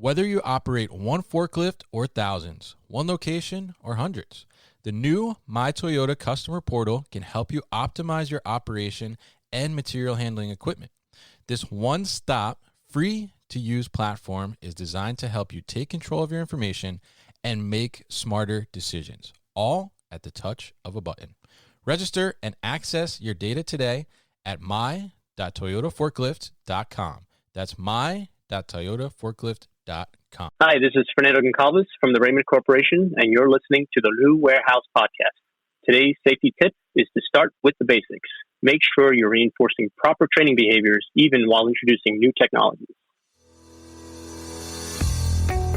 Whether you operate one forklift or thousands, one location or hundreds, the new My Toyota customer portal can help you optimize your operation and material handling equipment. This one-stop, free-to-use platform is designed to help you take control of your information and make smarter decisions, all at the touch of a button. Register and access your data today at my.toyotaforklift.com. That's my.toyotaforklift.com. Hi, this is Fernando Goncalves from the Raymond Corporation, and you're listening to the New Warehouse Podcast. Today's safety tip is to start with the basics. Make sure you're reinforcing proper training behaviors even while introducing new technologies.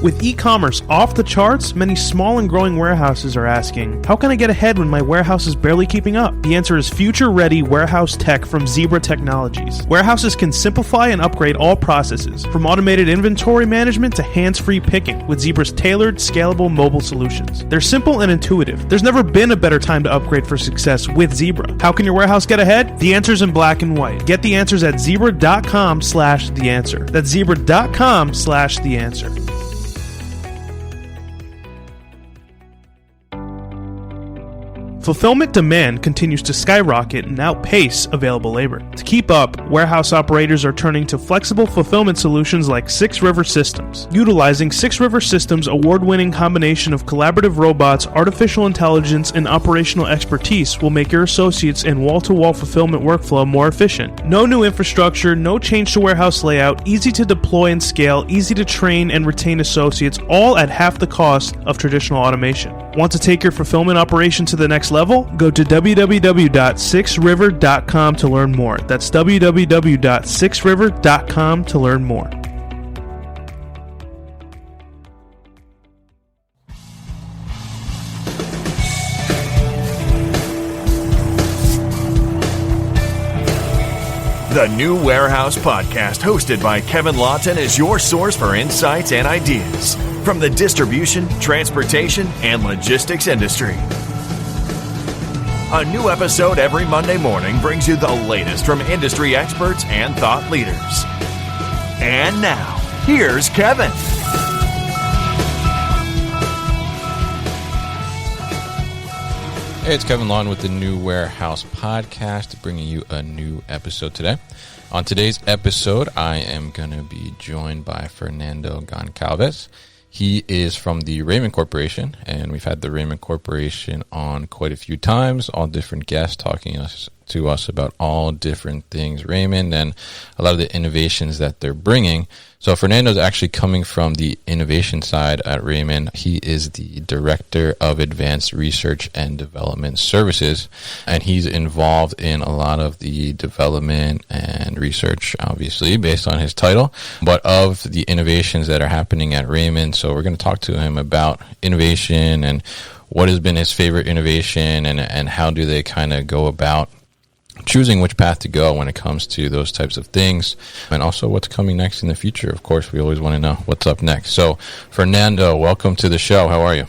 With e-commerce off the charts, many small and growing warehouses are asking, how can I get ahead when my warehouse is barely keeping up? The answer is future-ready warehouse tech from Zebra Technologies. Warehouses can simplify and upgrade all processes, from automated inventory management to hands-free picking, with Zebra's tailored, scalable mobile solutions. They're simple and intuitive. There's never been a better time to upgrade for success with Zebra. How can your warehouse get ahead? The answer's in black and white. Get the answers at zebra.com/theanswer. That's zebra.com/theanswer. Fulfillment demand continues to skyrocket and outpace available labor. To keep up, warehouse operators are turning to flexible fulfillment solutions like 6 River Systems. Utilizing 6 River Systems' award-winning combination of collaborative robots, artificial intelligence, and operational expertise will make your associates and wall-to-wall fulfillment workflow more efficient. No new infrastructure, no change to warehouse layout, easy to deploy and scale, easy to train and retain associates, all at half the cost of traditional automation. Want to take your fulfillment operation to the next level? Go to www.6river.com to learn more. That's www.6river.com to learn more. The New Warehouse Podcast, hosted by Kevin Lawton, is your source for insights and ideas from the distribution, transportation, and logistics industry. A new episode every Monday morning brings you the latest from industry experts and thought leaders. And now, here's Kevin. Hey, it's Kevin Lawton with the New Warehouse Podcast, bringing you a new episode today. On today's episode, I am going to be joined by Fernando Goncalves. He is from the Raymond Corporation, and we've had the Raymond Corporation on quite a few times, all different guests talking to us about all different things Raymond and a lot of the innovations that they're bringing. So Fernando's actually coming from the innovation side at Raymond. He is the Director of Advanced Research and Development Services, and he's involved in a lot of the development and research, obviously, based on his title, but of the innovations that are happening at Raymond. So we're going to talk to him about innovation and what has been his favorite innovation and how do they kind of go about choosing which path to go when it comes to those types of things, and also what's coming next in the future. Of course, we always want to know what's up next. So, Fernando, welcome to the show. How are you?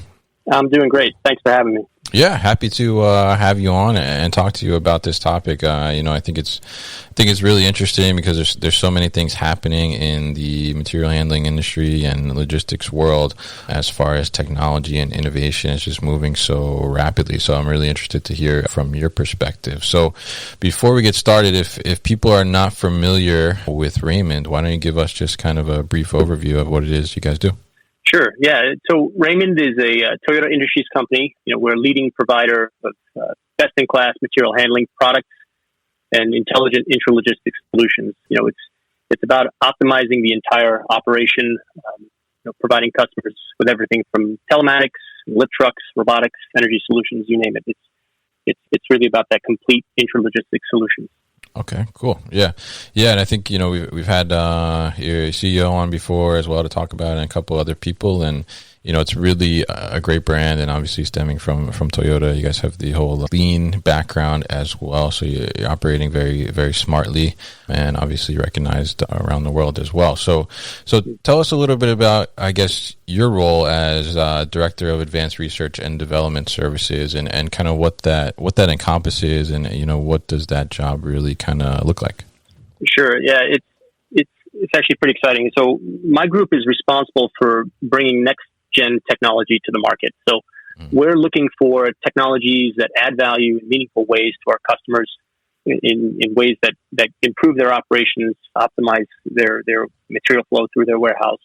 I'm doing great. Thanks for having me. Yeah, happy to have you on and talk to you about this topic. I think it's really interesting because there's so many things happening in the material handling industry and the logistics world as far as technology and innovation is just moving so rapidly. So I'm really interested to hear from your perspective. So before we get started, if people are not familiar with Raymond, why don't you give us just kind of a brief overview of what it is you guys do? Sure. Yeah. So Raymond is a Toyota Industries company. We're a leading provider of best-in-class material handling products and intelligent intralogistics solutions. It's about optimizing the entire operation, providing customers with everything from telematics, lift trucks, robotics, energy solutions, you name it. It's really about that complete intralogistics solution. Okay, cool. Yeah. And I think we've had your CEO on before as well to talk about it, and a couple other people, and it's really a great brand, and obviously stemming from Toyota. You guys have the whole lean background as well, so you're operating very, very smartly, and obviously recognized around the world as well. So tell us a little bit about, I guess, your role as Director of Advanced Research and Development Services, and kind of what that encompasses, and what does that job really kind of look like? Sure. Yeah, it's it's actually pretty exciting. So my group is responsible for bringing next gen technology to the market. So we're looking for technologies that add value in meaningful ways to our customers in ways that improve their operations, optimize their material flow through their warehouse.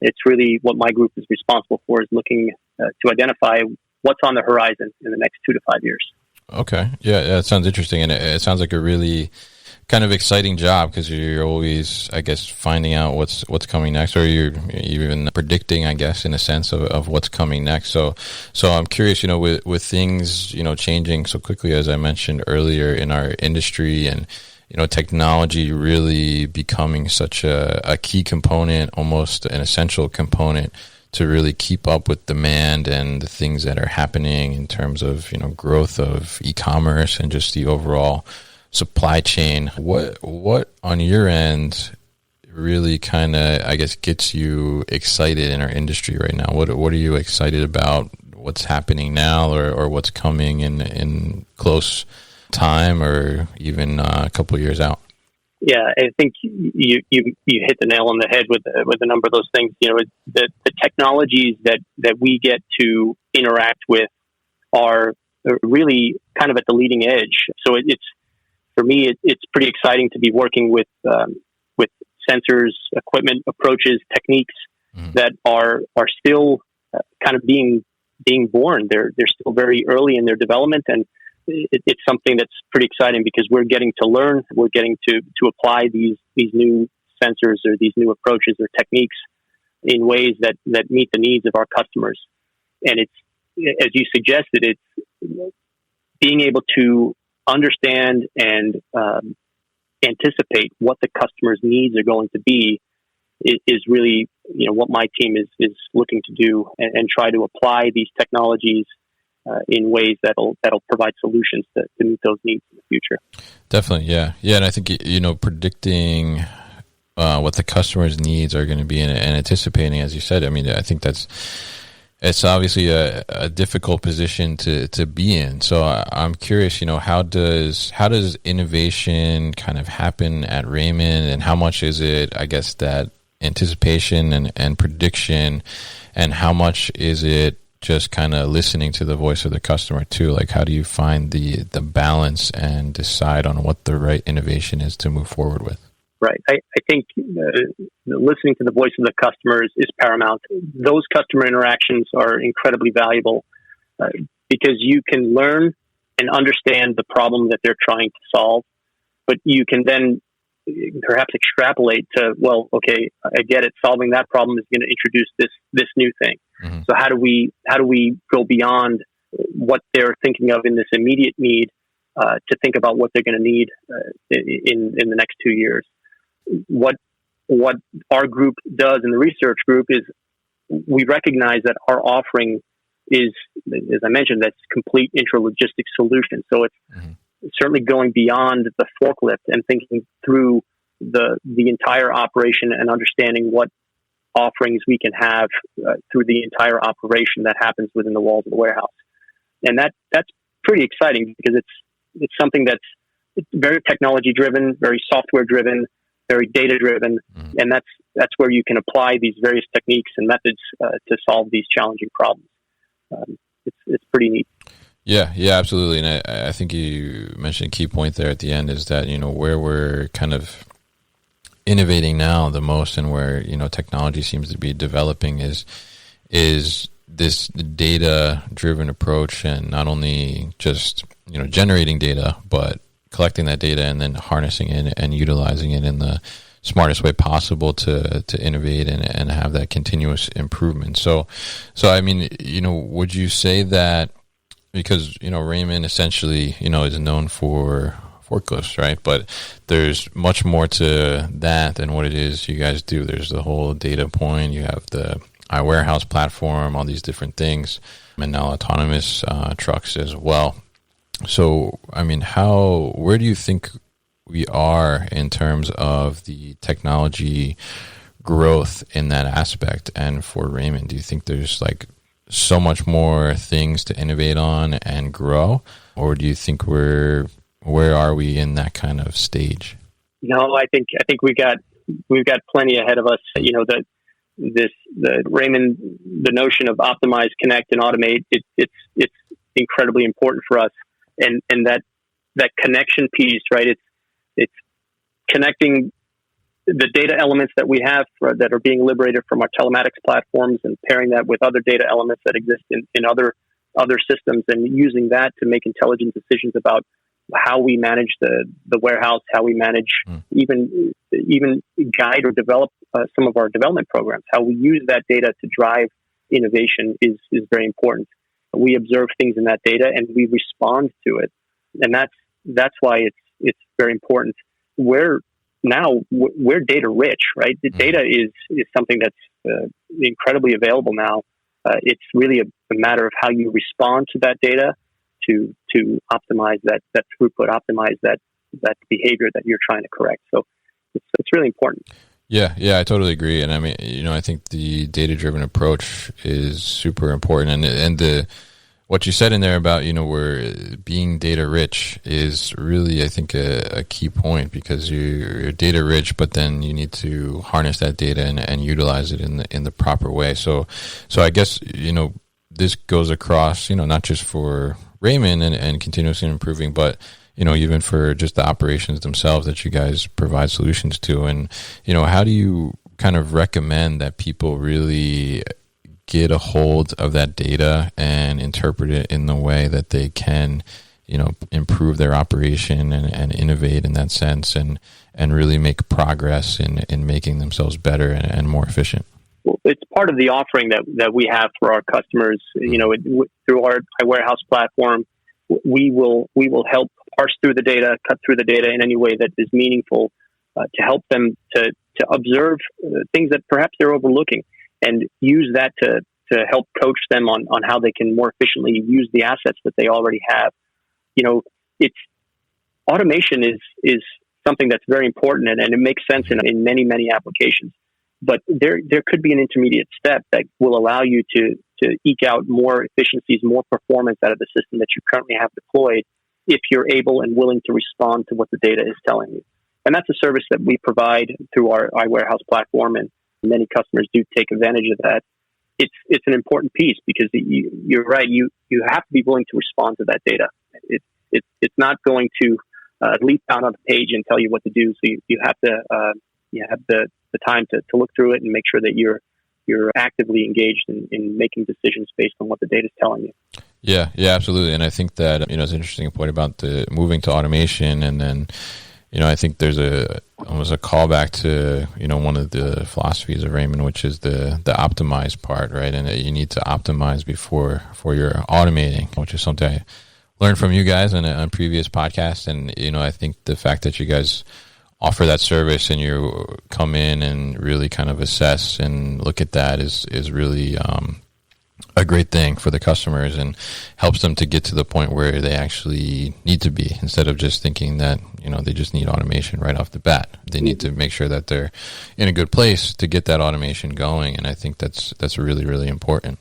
It's really what my group is responsible for, is looking to identify what's on the horizon in the next 2 to 5 years. Okay. Yeah, it sounds interesting. And it sounds like a really kind of exciting job, because you're always, I guess, finding out what's coming next, or you're even predicting, I guess, in a sense of what's coming next. So I'm curious, with things, changing so quickly, as I mentioned earlier, in our industry, and, technology really becoming such a key component, almost an essential component to really keep up with demand and the things that are happening in terms of, growth of e-commerce and just the overall supply chain. What on your end really kind of, I guess, gets you excited in our industry right now? What are you excited about? What's happening now, or what's coming in close time, or even a couple of years out? Yeah, I think you hit the nail on the head with a number of those things. The technologies that we get to interact with are really kind of at the leading edge. So it's, for me, it's pretty exciting to be working with sensors, equipment, approaches, techniques that are still kind of being born. They're still very early in their development, and it's something that's pretty exciting, because we're getting to learn, we're getting to apply these new sensors or these new approaches or techniques in ways that meet the needs of our customers. And it's, as you suggested, it's being able to understand and anticipate what the customer's needs are going to be is really, what my team is looking to do, and try to apply these technologies in ways that'll provide solutions to meet those needs in the future. Definitely, yeah. And I think predicting what the customer's needs are going to be, and anticipating, as you said. I mean, I think it's obviously a difficult position to be in. So I'm curious, how does innovation kind of happen at Raymond, and how much is it, I guess, that anticipation and prediction, and how much is it just kind of listening to the voice of the customer too? Like, how do you find the balance and decide on what the right innovation is to move forward with? Right. I think listening to the voice of the customers is paramount. Those customer interactions are incredibly valuable because you can learn and understand the problem that they're trying to solve, but you can then perhaps extrapolate to, well, okay, I get it. Solving that problem is going to introduce this new thing. Mm-hmm. So how do we go beyond what they're thinking of in this immediate need to think about what they're going to need in the next 2 years? What our group does in the research group is we recognize that our offering is, as I mentioned, that's complete intralogistics solution. So it's certainly going beyond the forklift and thinking through the entire operation and understanding what offerings we can have through the entire operation that happens within the walls of the warehouse. And that's pretty exciting because it's something that's very technology driven, very software driven, very data driven, and that's where you can apply these various techniques and methods to solve these challenging problems. It's pretty neat. Yeah, absolutely. And I think you mentioned a key point there at the end is that, where we're kind of innovating now the most, and where, technology seems to be developing is this data driven approach, and not only just, generating data, but collecting that data and then harnessing it and utilizing it in the smartest way possible to innovate and have that continuous improvement. So I mean, would you say that, because, Raymond essentially, is known for forklifts, right? But there's much more to that than what it is you guys do. There's the whole data point. You have the iWarehouse platform, all these different things, and now autonomous trucks as well. So, I mean, where do you think we are in terms of the technology growth in that aspect? And for Raymond, do you think there's so much more things to innovate on and grow, or do you think where are we in that kind of stage? No, I think we got we've got plenty ahead of us. You know, the Raymond, the notion of optimize, connect, and automate. It's incredibly important for us, and that connection piece, right? It's connecting the data elements that we have that are being liberated from our telematics platforms and pairing that with other data elements that exist in other systems, and using that to make intelligent decisions about how we manage the warehouse, how we manage even guide or develop some of our development programs. How we use that data to drive innovation is very important. We observe things in that data and we respond to it, and that's why it's very important. We're data rich, right? The data is something that's incredibly available now. It's really a matter of how you respond to that data to optimize that throughput, optimize that behavior that you're trying to correct. So it's really important. Yeah, I totally agree. And I mean, you know, I think the data-driven approach is super important. And what you said in there about, you know, where being data rich is really, I think, a key point, because you're data rich, but then you need to harness that data and utilize it in the proper way. So I guess, you know, this goes across, you know, not just for Raymond and continuously improving, but, you know, even for just the operations themselves that you guys provide solutions to. And, you know, how do you kind of recommend that people really get a hold of that data and interpret it in the way that they can, you know, improve their operation and innovate in that sense, and really make progress in making themselves better and more efficient? Well, it's part of the offering that we have for our customers. You know, through our warehouse platform, we will help parse through the data, cut through the data in any way that is meaningful, to help them to observe things that perhaps they're overlooking, and use that to help coach them on how they can more efficiently use the assets that they already have. You know, automation is something that's very important, and it makes sense in many, many applications. But there could be an intermediate step that will allow you to eke out more efficiencies, more performance out of the system that you currently have deployed, if you're able and willing to respond to what the data is telling you. And that's a service that we provide through our iWarehouse platform, and many customers do take advantage of that. It's an important piece, because you're right. You have to be willing to respond to that data. It's not going to leap out on the page and tell you what to do. So you have the time to look through it and make sure that you're actively engaged in making decisions based on what the data is telling you. Yeah, absolutely. And I think that, you know, it's an interesting point about the moving to automation, and then, you know, I think there's almost a callback to, you know, one of the philosophies of Raymond, which is the optimize part, right? And you need to optimize before you're automating, which is something I learned from you guys on previous podcasts. And, you know, I think the fact that you guys offer that service and you come in and really kind of assess and look at that is really a great thing for the customers, and helps them to get to the point where they actually need to be, instead of just thinking that, you know, they just need automation right off the bat. They need to make sure that they're in a good place to get that automation going. And I think that's really, really important.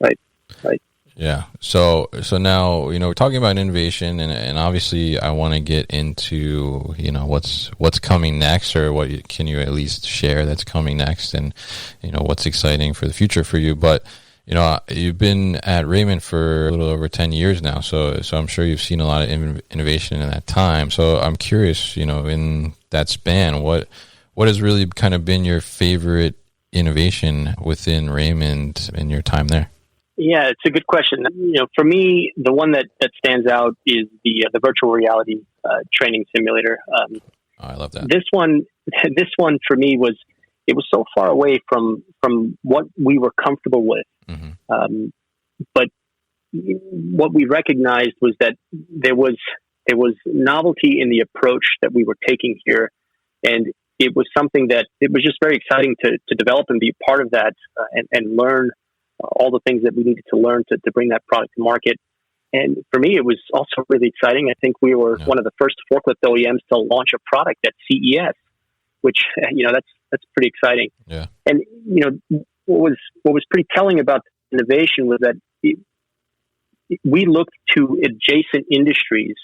Right. Yeah. So now, you know, we're talking about innovation, and obviously I want to get into, you know, what's coming next, or can you at least share that's coming next, and, you know, what's exciting for the future for you. But, you know, you've been at Raymond for a little over 10 years now, so I'm sure you've seen a lot of innovation in that time. So I'm curious, you know, in that span, what has really kind of been your favorite innovation within Raymond in your time there? Yeah, it's a good question. You know, for me, the one that stands out is the virtual reality training simulator. I love that. This one for me was so far away from what we were comfortable with. Mm-hmm. But what we recognized was that there was novelty in the approach that we were taking here, and it was something that it was just very exciting to develop and be a part of that, and learn all the things that we needed to learn to bring that product to market. And for me, it was also really exciting. I think we were one of the first forklift OEMs to launch a product at CES, which, you know, that's pretty exciting. Yeah. And, you know, what was pretty telling about the innovation was that we looked to adjacent industries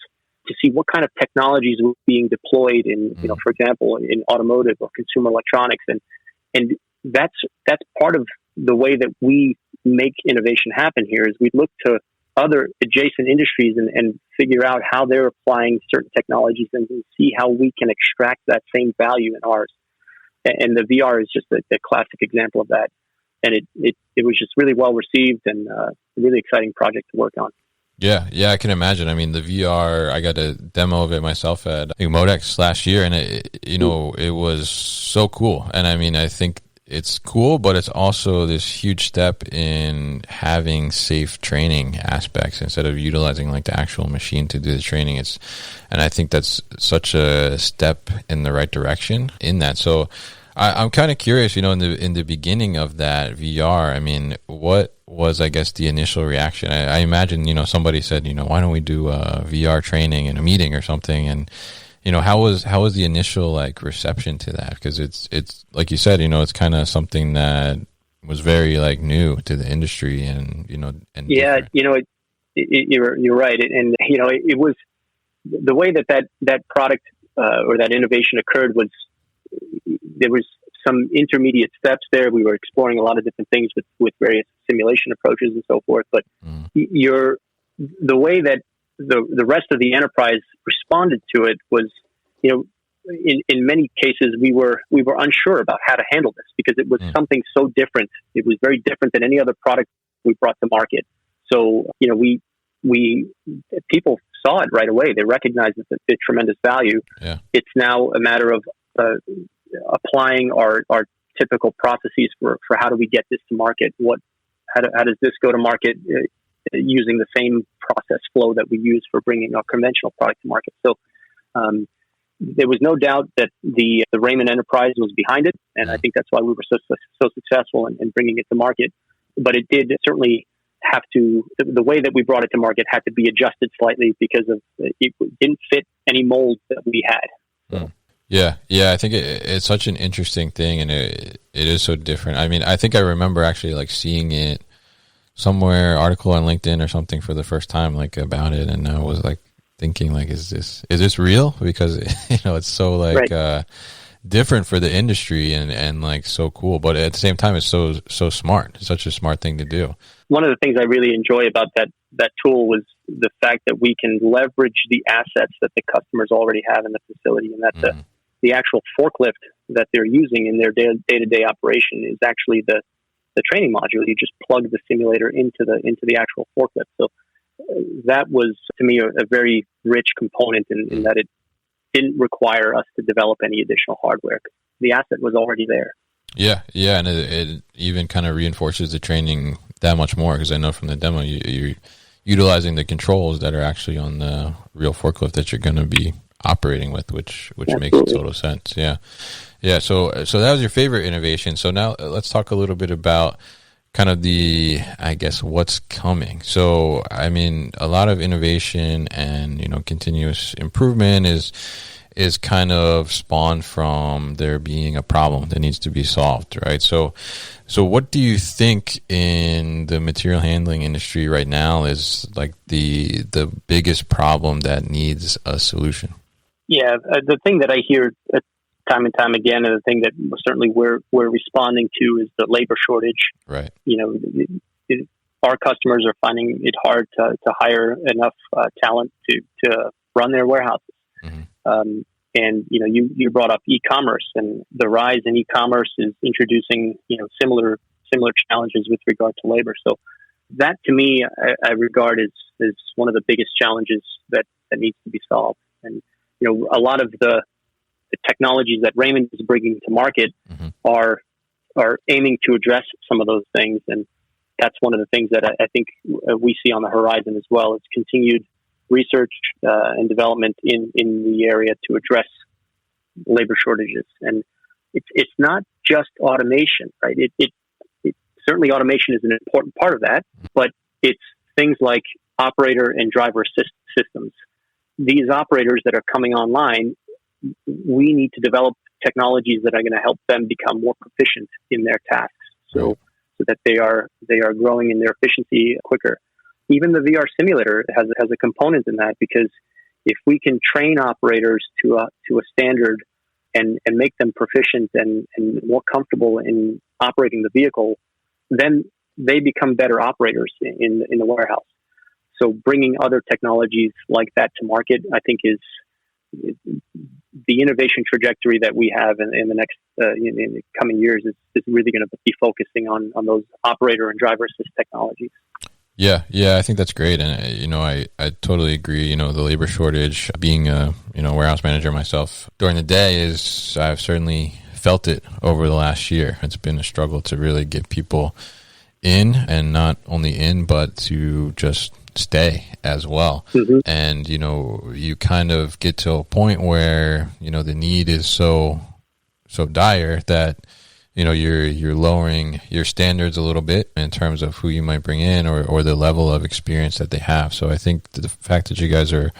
to see what kind of technologies were being deployed in, for example, in automotive or consumer electronics. And that's part of the way that we make innovation happen here is we look to other adjacent industries and figure out how they're applying certain technologies and see how we can extract that same value in ours. And the VR is just a classic example of that. And it was just really well received and a really exciting project to work on. Yeah, I can imagine. I mean, the VR, I got a demo of it myself at Modex last year, and it was so cool. And I mean, I think it's cool, but it's also this huge step in having safe training aspects instead of utilizing like the actual machine to do the training. And I think that's such a step in the right direction in that. So I'm kind of curious, in the beginning of that VR, I mean, what was, I guess, the initial reaction? I imagine, somebody said, why don't we do a VR training in a meeting or something? And, how was the initial like reception to that? Because it's like you said, it's kind of something that was very like new to the industry and yeah, different. You're right. And, it was the way that product or that innovation occurred was, there was some intermediate steps there. We were exploring a lot of different things with various simulation approaches and so forth. But the way that the rest of the enterprise responded to it was, in many cases we were unsure about how to handle this because it was something so different. It was very different than any other product we brought to market. So, people saw it right away. They recognized the tremendous value. Yeah. It's now a matter of applying our typical processes for how do we get this to market? How does this go to market using the same process flow that we use for bringing our conventional product to market? So there was no doubt that the Raymond enterprise was behind it, and I think that's why we were so successful in bringing it to market. But it did certainly have to, the way that we brought it to market had to be adjusted slightly because of it didn't fit any mold that we had. So. Yeah, I think it's such an interesting thing, and it is so different. I mean, I think I remember actually like seeing it somewhere, article on LinkedIn or something for the first time, like about it, and I was like thinking, like, is this real? Because it's so like right. Different for the industry and like so cool, but at the same time, it's so smart. It's such a smart thing to do. One of the things I really enjoy about that tool was the fact that we can leverage the assets that the customers already have in the facility, and that the actual forklift that they're using in their day-to-day operation is actually the training module. You just plug the simulator into the actual forklift. So that was, to me, a very rich component in that it didn't require us to develop any additional hardware. The asset was already there. Yeah, and it even kind of reinforces the training that much more, because I know from the demo you're utilizing the controls that are actually on the real forklift that you're going to be operating with, which makes total sense. Yeah. So that was your favorite innovation. So now let's talk a little bit about kind of I guess, what's coming. So, I mean, a lot of innovation and, continuous improvement is kind of spawned from there being a problem that needs to be solved, right? So what do you think in the material handling industry right now is like the biggest problem that needs a solution? Yeah, the thing that I hear time and time again, and the thing that certainly we're responding to, is the labor shortage. Right. Our customers are finding it hard to hire enough talent to run their warehouses. Mm-hmm. And you brought up e-commerce, and the rise in e-commerce is introducing similar challenges with regard to labor. So that, to me, I regard as one of the biggest challenges that needs to be solved. And a lot of the technologies that Raymond is bringing to market are aiming to address some of those things, and that's one of the things that I think we see on the horizon as well. It's continued research and development in the area to address labor shortages. And it's not just automation, right? It certainly automation is an important part of that, but it's things like operator and driver assist systems. These operators that are coming online, we need to develop technologies that are going to help them become more proficient in their tasks, so that they are growing in their efficiency quicker. Even the VR simulator has a component in that, because if we can train operators to a standard and make them proficient and more comfortable in operating the vehicle, then they become better operators in the warehouse. So bringing other technologies like that to market, I think, is the innovation trajectory that we have in the next in the coming years is really going to be focusing on those operator and driver assist technologies. Yeah, I think that's great, and I totally agree. The labor shortage, being a warehouse manager myself during the day, is I've certainly felt it over the last year. It's been a struggle to really get people in, and not only in, but to just stay as well. Mm-hmm. And you kind of get to a point where the need is so dire that you're lowering your standards a little bit in terms of who you might bring in or the level of experience that they have. So I think the fact that you guys are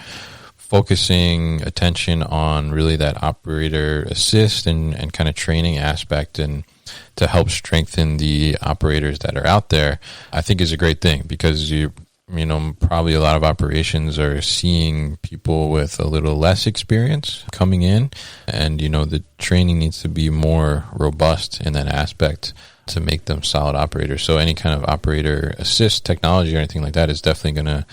focusing attention on really that operator assist and kind of training aspect and to help strengthen the operators that are out there, I think is a great thing, because probably a lot of operations are seeing people with a little less experience coming in, and the training needs to be more robust in that aspect to make them solid operators. So any kind of operator assist technology or anything like that is definitely going to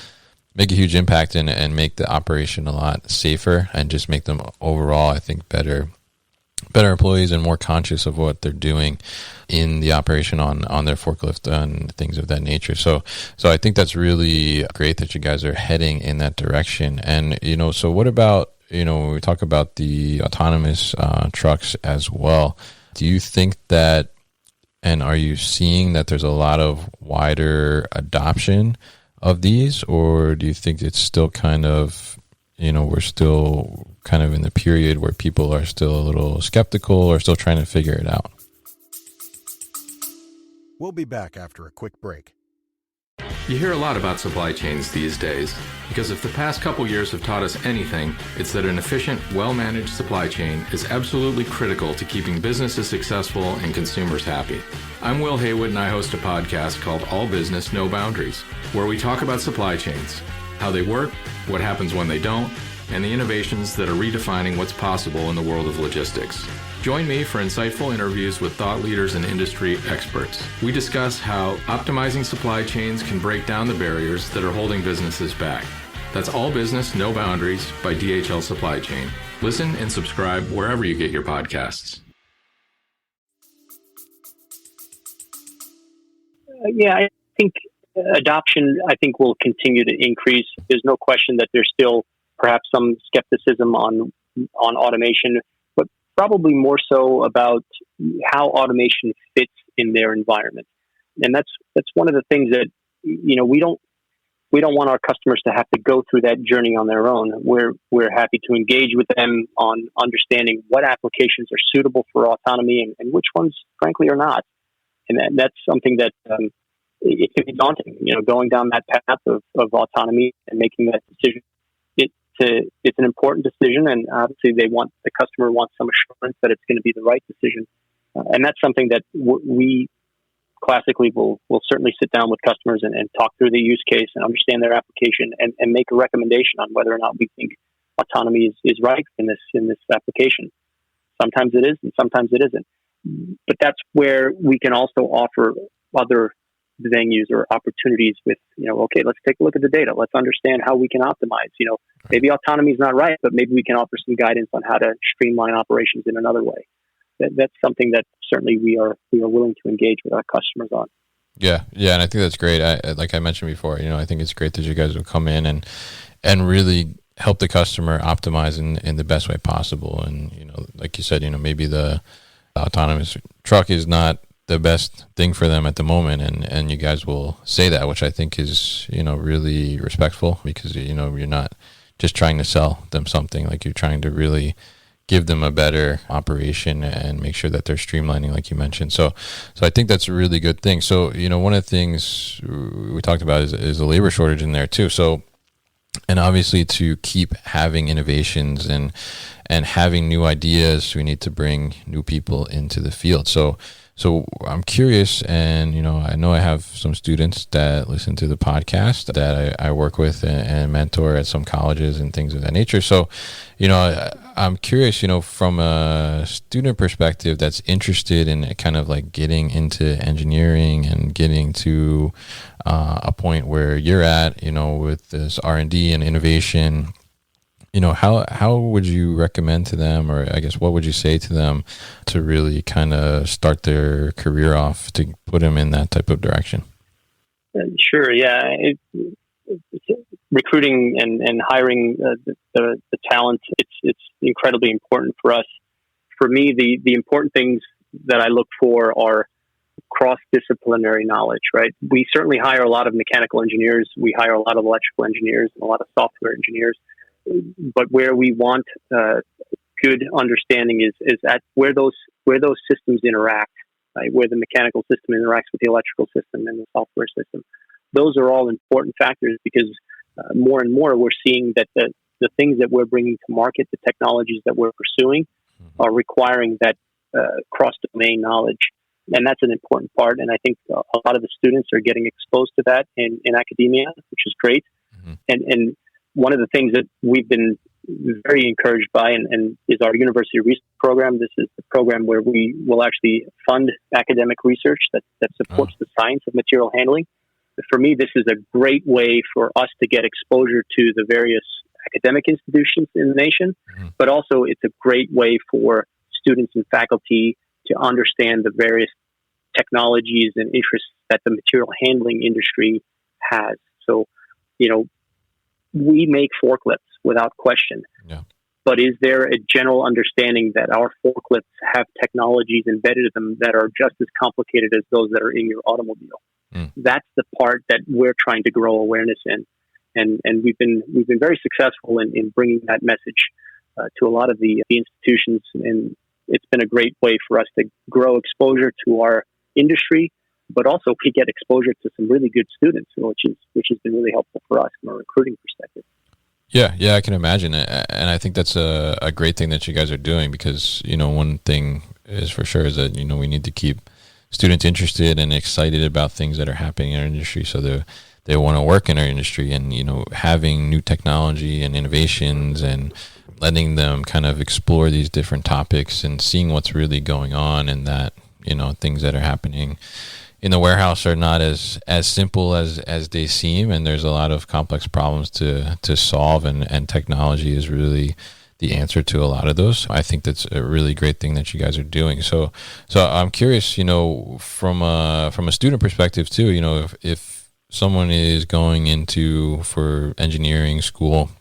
make a huge impact and make the operation a lot safer, and just make them overall, I think, better employees and more conscious of what they're doing in the operation on their forklift and things of that nature. So I think that's really great that you guys are heading in that direction. And, so what about, when we talk about the autonomous trucks as well, do you think that, and are you seeing that there's a lot of wider adoption of these, or do you think it's still kind of, we're still kind of in the period where people are still a little skeptical or still trying to figure it out? We'll be back after a quick break. You hear a lot about supply chains these days, because if the past couple years have taught us anything, it's that an efficient, well-managed supply chain is absolutely critical to keeping businesses successful and consumers happy. I'm Will Haywood, and I host a podcast called All Business, No Boundaries, where we talk about supply chains, how they work, what happens when they don't, and the innovations that are redefining what's possible in the world of logistics. Join me for insightful interviews with thought leaders and industry experts. We discuss how optimizing supply chains can break down the barriers that are holding businesses back. That's All Business, No Boundaries by DHL Supply Chain. Listen and subscribe wherever you get your podcasts. I think adoption, will continue to increase. There's no question that there's still perhaps some skepticism on automation, but probably more so about how automation fits in their environment. And that's one of the things that we don't want our customers to have to go through that journey on their own. We're happy to engage with them on understanding what applications are suitable for autonomy and which ones, frankly, are not. And that's something that it can be daunting, going down that path of autonomy and making that decision. It's an important decision, and obviously the customer wants some assurance that it's going to be the right decision. And that's something that we classically will certainly sit down with customers and talk through the use case and understand their application and make a recommendation on whether or not we think autonomy is right in this application. Sometimes it is, and sometimes it isn't. But that's where we can also offer other venues or opportunities with, okay, let's take a look at the data. Let's understand how we can optimize. Maybe autonomy is not right, but maybe we can offer some guidance on how to streamline operations in another way. That's something that certainly we are willing to engage with our customers on. Yeah, and I think that's great. Like I mentioned before, I think it's great that you guys will come in and really help the customer optimize in the best way possible. And like you said, maybe the autonomous truck is not the best thing for them at the moment, and you guys will say that, which I think is really respectful, because you're not just trying to sell them something, like you're trying to really give them a better operation and make sure that they're streamlining, like you mentioned. So I think that's a really good thing. So one of the things we talked about is the labor shortage in there too. So, and obviously to keep having innovations and having new ideas, we need to bring new people into the field. So So I'm curious, and I know I have some students that listen to the podcast that I work with and mentor at some colleges and things of that nature. So, I'm curious, from a student perspective that's interested in kind of like getting into engineering and getting to a point where you're at, with this R&D and innovation. How would you recommend to them, or I guess what would you say to them to really kind of start their career off to put them in that type of direction? Sure. Yeah. Recruiting and hiring the talent, it's incredibly important for us. For me, the important things that I look for are cross-disciplinary knowledge, right? We certainly hire a lot of mechanical engineers. We hire a lot of electrical engineers and a lot of software engineers. But where we want good understanding is at where those systems interact, right? Where the mechanical system interacts with the electrical system and the software system. Those are all important factors because more and more we're seeing that the things that we're bringing to market, the technologies that we're pursuing, are requiring that cross-domain knowledge. And that's an important part. And I think a lot of the students are getting exposed to that in academia, which is great. Mm-hmm. And one of the things that we've been very encouraged by and is our university research program. This is the program where we will actually fund academic research that supports the science of material handling. For me, this is a great way for us to get exposure to the various academic institutions in the nation, but also it's a great way for students and faculty to understand the various technologies and interests that the material handling industry has. So, we make forklifts without question. Yeah. But is there a general understanding that our forklifts have technologies embedded in them that are just as complicated as those that are in your automobile? That's the part that we're trying to grow awareness in. And we've been very successful in bringing that message to a lot of the institutions. And it's been a great way for us to grow exposure to our industry, but also we get exposure to some really good students, which has been really helpful for us from a recruiting perspective. Yeah, I can imagine it. And I think that's a great thing that you guys are doing because, one thing is for sure is that, we need to keep students interested and excited about things that are happening in our industry so they want to work in our industry and, having new technology and innovations and letting them kind of explore these different topics and seeing what's really going on and that, things that are happening in the warehouse are not as simple as they seem, and there's a lot of complex problems to solve, and technology is really the answer to a lot of those. I think that's a really great thing that you guys are doing. So I'm curious, from a student perspective too, if someone is going for engineering school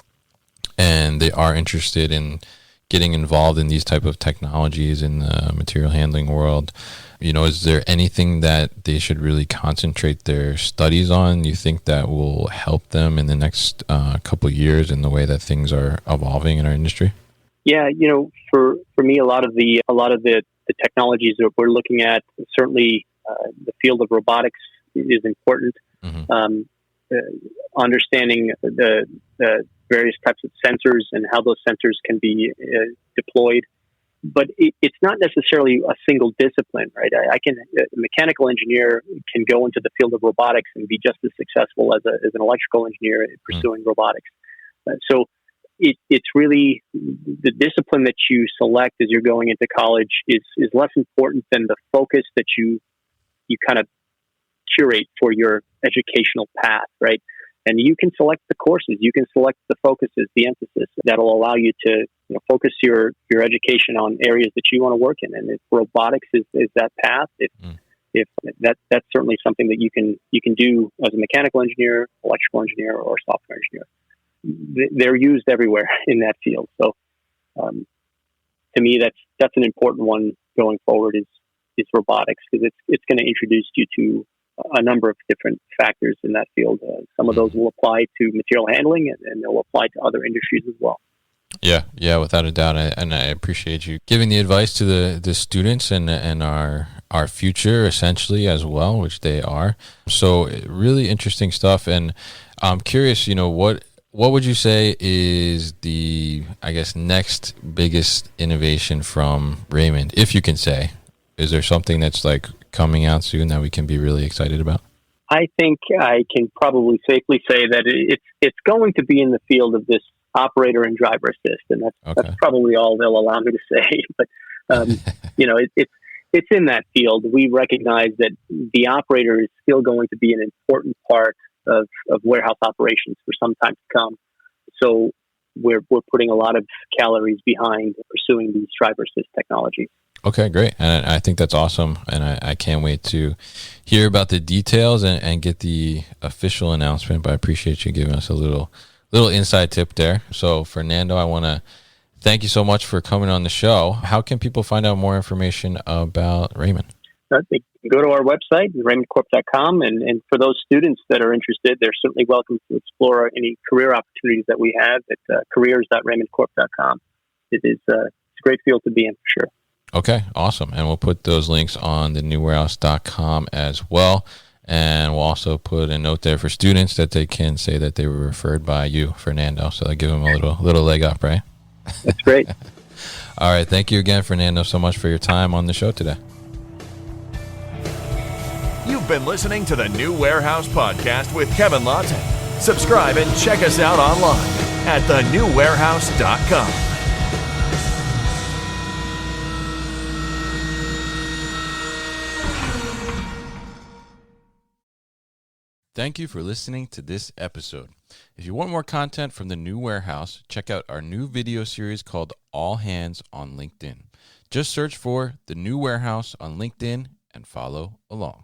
and they are interested in getting involved in these type of technologies in the material handling world, is there anything that they should really concentrate their studies on? You think that will help them in the next couple of years in the way that things are evolving in our industry? Yeah, for me, a lot of the technologies that we're looking at, certainly the field of robotics is important. Mm-hmm. Understanding the various types of sensors and how those sensors can be deployed. But it's not necessarily a single discipline, right? A mechanical engineer can go into the field of robotics and be just as successful as an electrical engineer pursuing robotics. So it's really the discipline that you select as you're going into college is less important than the focus that you kind of curate for your educational path, right? And you can select the courses, you can select the focuses, the emphasis that'll allow you to focus your education on areas that you want to work in. And if robotics is that path, if that's certainly something that you can do as a mechanical engineer, electrical engineer, or software engineer. They're used everywhere in that field. So to me, that's an important one going forward is robotics because it's going to introduce you to a number of different factors in that field. Some of those will apply to material handling and they'll apply to other industries as well. Yeah, without a doubt. And I appreciate you giving the advice to the students and our future essentially as well, which they are. So really interesting stuff. And I'm curious, what would you say is the, I guess, next biggest innovation from Raymond, if you can say, Is there something that's like coming out soon that we can be really excited about? I think I can probably safely say that it's going to be in the field of this operator and driver assist, and that's probably all they'll allow me to say. But it's in that field. We recognize that the operator is still going to be an important part of warehouse operations for some time to come. So we're putting a lot of calories behind pursuing these driver assist technologies. Okay, great. And I think that's awesome. And I can't wait to hear about the details and get the official announcement. But I appreciate you giving us a little inside tip there. So Fernando, I want to thank you so much for coming on the show. How can people find out more information about Raymond? They can go to our website, raymondcorp.com, and for those students that are interested, they're certainly welcome to explore any career opportunities that we have at careers.raymondcorp.com. It's a great field to be in for sure. Okay, awesome. And we'll put those links on the newwarehouse.com as well. And we'll also put a note there for students that they can say that they were referred by you, Fernando. So they give them a little leg up, right? That's great. All right. Thank you again, Fernando, so much for your time on the show today. You've been listening to the New Warehouse Podcast with Kevin Lawton. Subscribe and check us out online at thenewwarehouse.com. Thank you for listening to this episode. If you want more content from the New Warehouse, check out our new video series called All Hands on LinkedIn. Just search for the New Warehouse on LinkedIn and follow along.